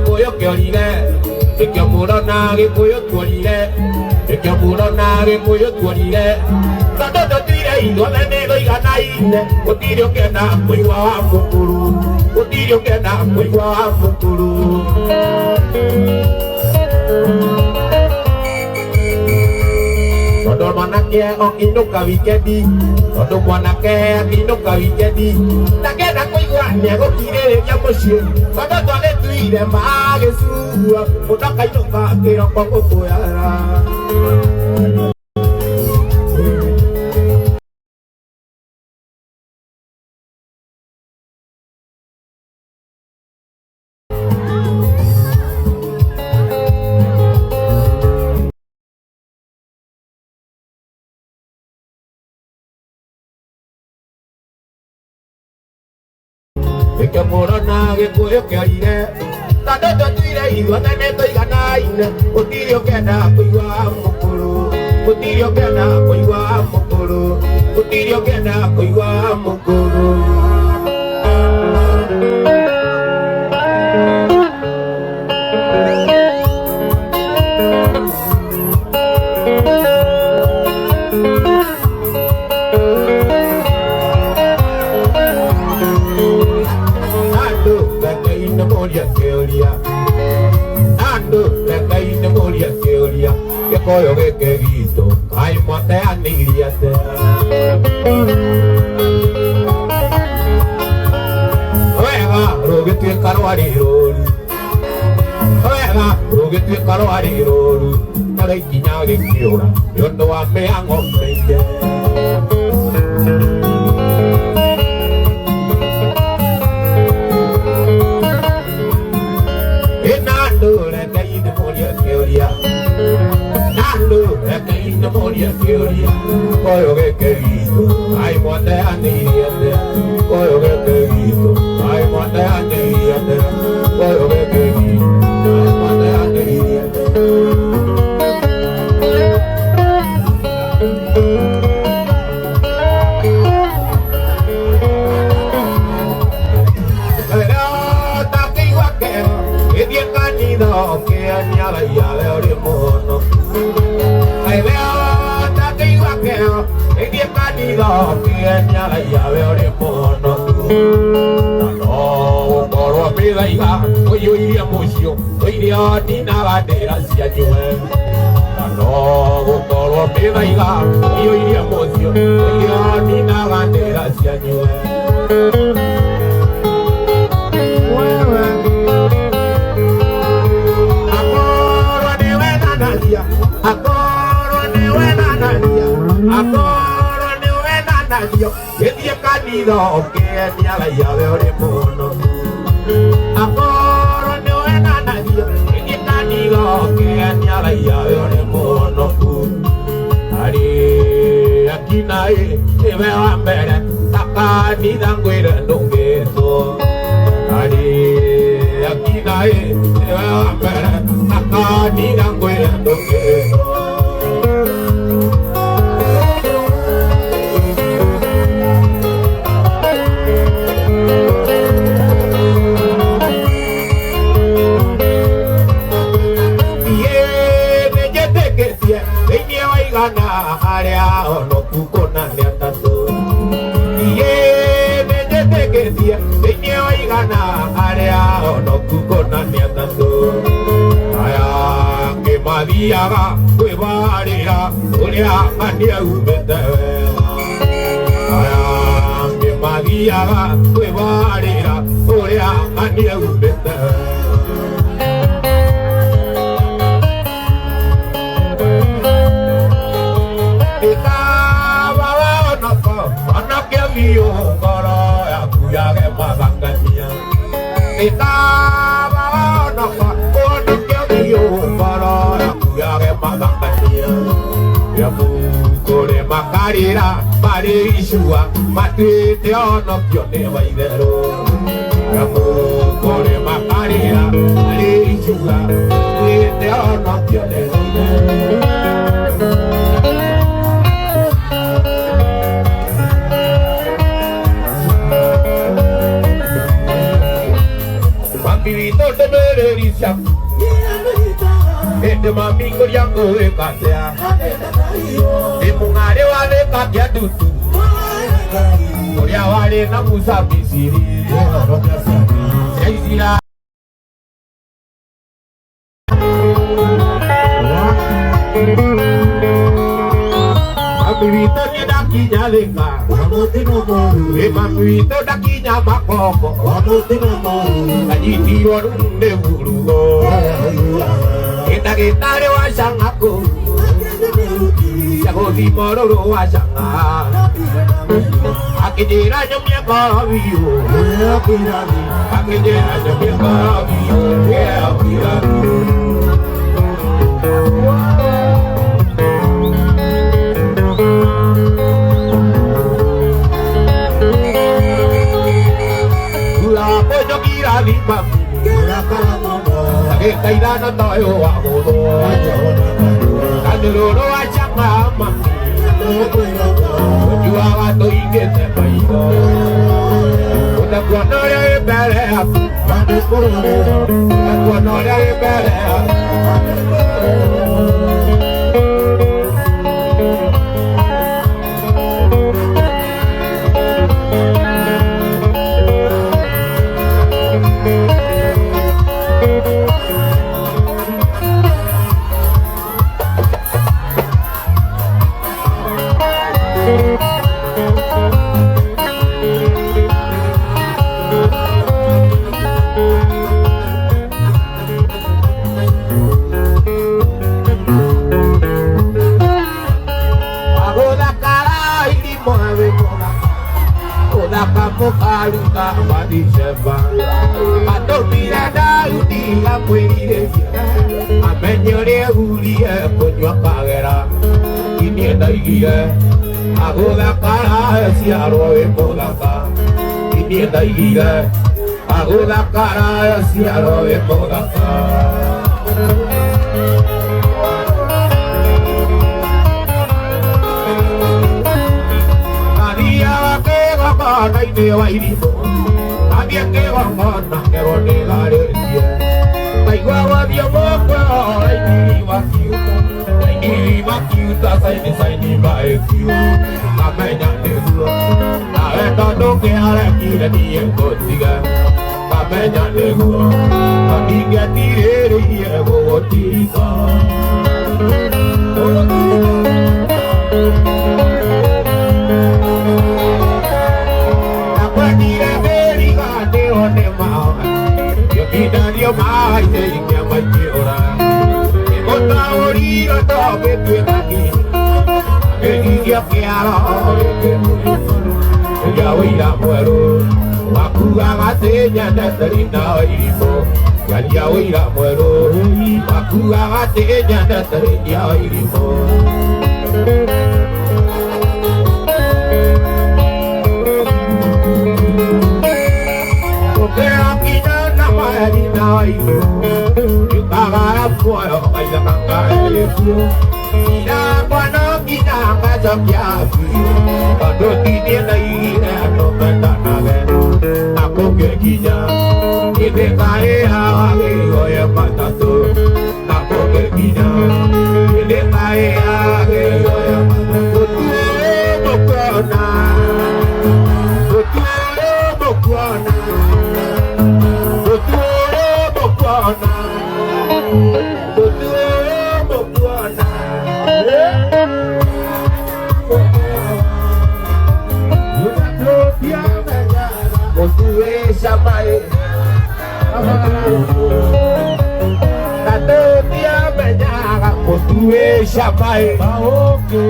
gĩkũyũ kĩorire nĩkĩo mũrona gĩkũyũ tuorire nĩkĩo mũrona gĩkũyũ tuorire tondũ tũtire ithuothe nĩ tũiganaine gũtirĩ ũkĩenda kũigua wa mũkũrũ gũtirĩ ũkĩenda kũigua wa mũkũrũ tondũ mwanake okinũka wikendi tondũ mwanake akinũka wikendi ndakenda kũigua nĩegũkirĩrĩria mũciĩ tondũ twagĩtuire magĩcurua mũndũ akainũka kĩroko gũkũyara nĩkĩo mũrona gĩkũyũ kĩorire tondũ tũtuire ithuothe nĩ tũiganaine gũtirĩ ũkĩenda kũigua mũkũrũ gũtirĩ ũkĩenda kũigua mũkũrũ gũtirĩ ũkĩenda kũigua mũkũrũ gĩkũyũ gĩkĩ gitũ ai mwateanĩirie atĩa wega rũgĩtuĩka rwarĩ rũru wega rũgĩtuĩka rwarĩ rũru na gĩkinya gĩkĩũra nĩũndũ wa mĩhang'o mĩingĩ ĩna andũ rekei nĩmũrie kĩũria Moria kĩũria gĩkũyũ gĩkĩ gitũ ai mwateanĩirie atĩa gĩkũyũ gĩkĩ gitũ ai mwateanĩirie atĩa gĩkũyũ gĩkĩ gitũ ai mwateanĩirie atĩa takĩigua kĩo gĩthiĩ kanitha ũkĩaniaragia wee ũrĩ mũhono ĩthiĩ kanitha ũkĩaniaragia wee ũrĩ mũhono na no gũkorwo mĩthaiga ũiyũirie mũciũ ũirie ndinaga ndĩra cianyu na no gũkorwo mĩthaiga ũiyũirie mũciũ ũirie ndinaga ndĩra cianyu akorwo nĩ wenanagia akorwo nĩ wenanagia akorwo nĩ wenanagia gĩthiĩ kanitha ũkĩaniaragia wee ũrĩ mũhono akorwo nĩ wenanagia gĩthiĩ kanitha ũkĩaniaragia wee ũrĩ mũhono harĩ akinaĩ nĩwe wa mbere ta kanitha ngwĩre ndũngĩtwo harĩ akinaĩ nĩwe wa mbere ta kanitha ngwĩre ndũngĩtwo harĩa onoku kũna nĩ atatũ iye nĩnjĩtĩkĩtie thĩinĩ wa igana harĩa onoku kũna nĩ atatũ aya ngĩmathiaga kwĩbarĩra ũrĩa aniaumĩte wega aya ngĩmathiaga kwĩbarĩra ũrĩa aniaumĩte wega ngoro yaku yage magangania itaba onoko onokio ngoro yaku yage magangania yamu kore makarira mari ishua matwite onokio ne waithero yamu kore makarira mari ishua matwite onokio ne waithero de Merisia. De mami Coriango de Casea. De Mungare Wale Kakia Tutu. Korea Wale Namusa Bisiri. Seizira. Mamito ni dakinya lenga, mamito dakinya makoko, kaji tiro nunde burugo, kita le wasang aku, jago di mororo wasang akijera nyamnya kawiyo, akijera nyamnya kawiyo, Kaida na tayo amodo, kanuluro achama mami, jua wato ingete paido, una kuanora e bere, una kuanora e bere. Aluka madi seba, ato mirada uti la puerire, amenyore ulie ponyo pagera, ini daigie, agoda cara si aroe podaka, ini daigie, agoda cara si aroe podaka. Nai de wairi, había que bajar, que rodear el día. Nai guagua dio boca, nai ni vaquiuta, sai ni vaquiu. La meña de duro, la venta no que ahora quiere ni en contigo. La meña de duro, la niña tire y el bobotica. Yo mai te inga mai te ora o ta ori o ta pe tu aquí que dia que ara ya voy la muero aku ga te nya na terina imo ya voy la muero aku ga te nya na terina imo you cagará fuego, baila cangarejo. Mira cuando quita casa piafi, cuando tiene la ira no me da nada. Taco que quilla, y te cae a que hoy es patato. Taco que quilla, y te cae a que hoy es patato. Tu bocona, tu bocona. Chapai, que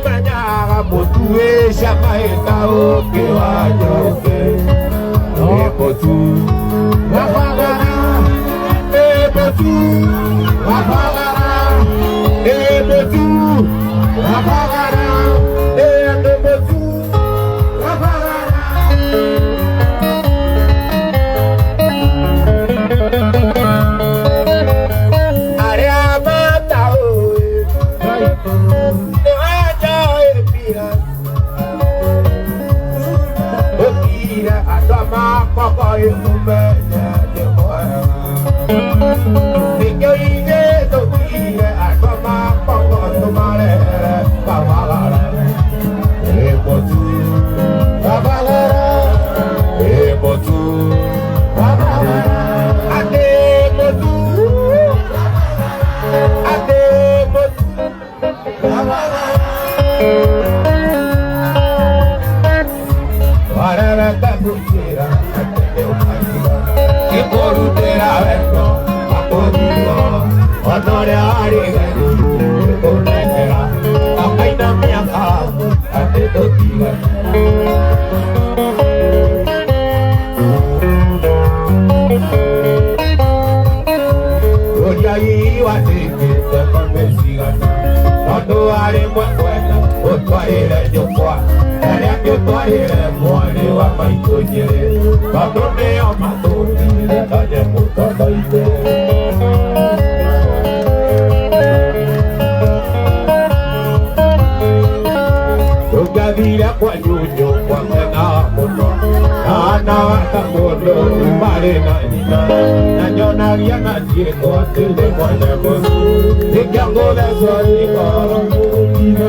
mañana, Motue, Chapai, que vaya, Epotu, Wapagara, Epotu, Wapagara, Epotu, Wapagara, Epotu, Wapagara. Mama coi không bên để mọi tình yêu ý nghĩa tôi đi ai có mà bao con tôi mà lên bao bao la để một chút bao bao la để một chút bao bao la để một chút để một chút bao bao la para la capuchera que por utera verlo a podido honorare con la era a paina mia a te totiga gloria iba a te que conversiga no haremos buena o tu era yo qua yo toare muore wa mai tojere babone amato ni kaje muto daide Ugavira kwa nyunyo kwa mena mono ana ta mono mare na ina na nyona ria na tieko tele kwa nebo dikango da sori ko ina